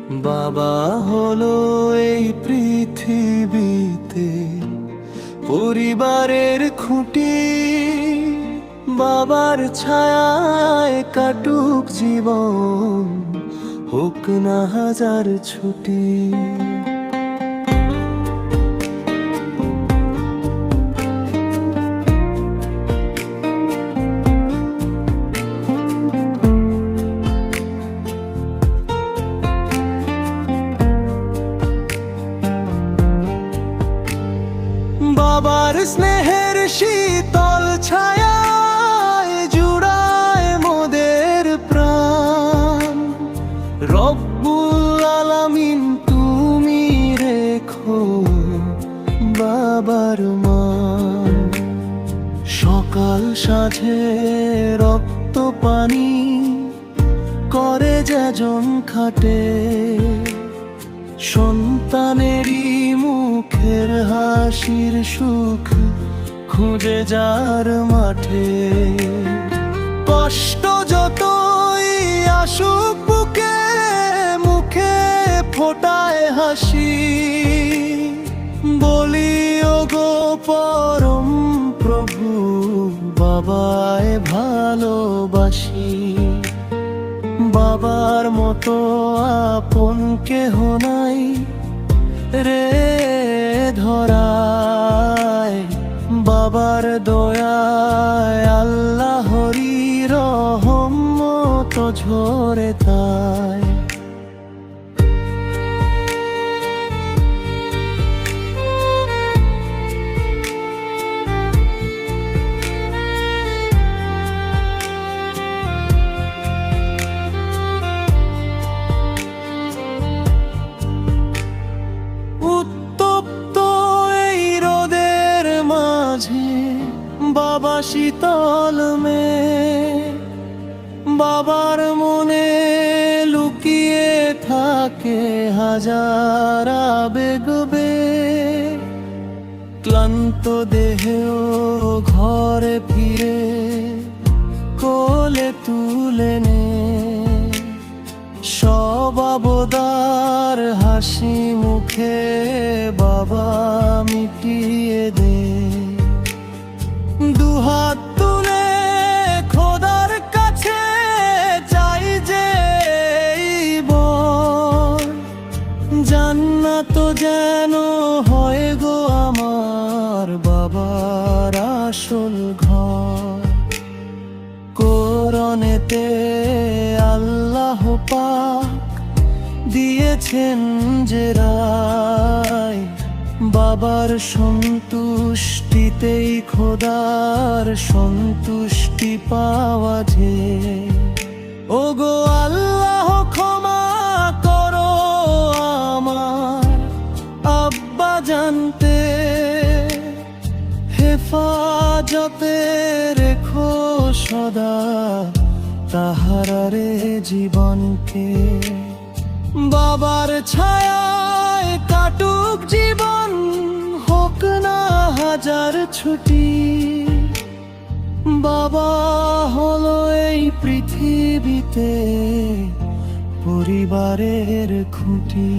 বাবা হলো এই পৃথিবীতে পরিবারের খুঁটি। বাবার ছায়ায় কাটুক জীবন, হোক না হাজার ছুটি। বাবার স্নেহের শীতল ছায়ায় জুড়ায় মোদের প্রাণ। রব্বুল আলামিন তুমি রেখো বাবার মান। সকাল সাঁঝে রক্ত পানি করে যেজন খাটে, সন্তানেরই মুখের হাসির সুখ খুঁজে যার মাঠে। কষ্ট যতই আসুক বুকে, মুখে ফোটায় হাসি। বলি ওগো পরম প্রভু, বাবায় ভালোবাসি। বাবার মতো আপন কেহ নাই রে ধরায়। বাবার দয়ায় আল্লাহরি রহমত ঝরে তাই। উত্তপ্ত এই রোদের মাঝে বাবা শীতল মেয়ে। বাবার মনে লুকিয়ে থাকে হাজার আবেগ। ক্লান্ত দেহেও ঘরে ফিরে কোলে তুলে নে। সব আবদার হাসি মুখে বাবা মিটিয়ে দে। দুহাত তুলে খোদার কাছে চাই যে জান্নাত যেন হয় গো আমার বাবার আসল ঘর। কোরআনেতে আল্লাহ পাক দিয়েছেন যে রায়, বাবার সন্তুষ্টিতেই খোদার সন্তুষ্টি পাওয়া যায়। ওগো আল্লাহ ক্ষমা করো আমার আব্বা জানতে, হেফাজতে রেখো সদা তাহারে জীবনকে। বাবার ছায়ায় কাটুক জীবন, হোক না হাজার ছুটি। বাবা হলো এই পৃথিবীতে পরিবারের খুঁটি।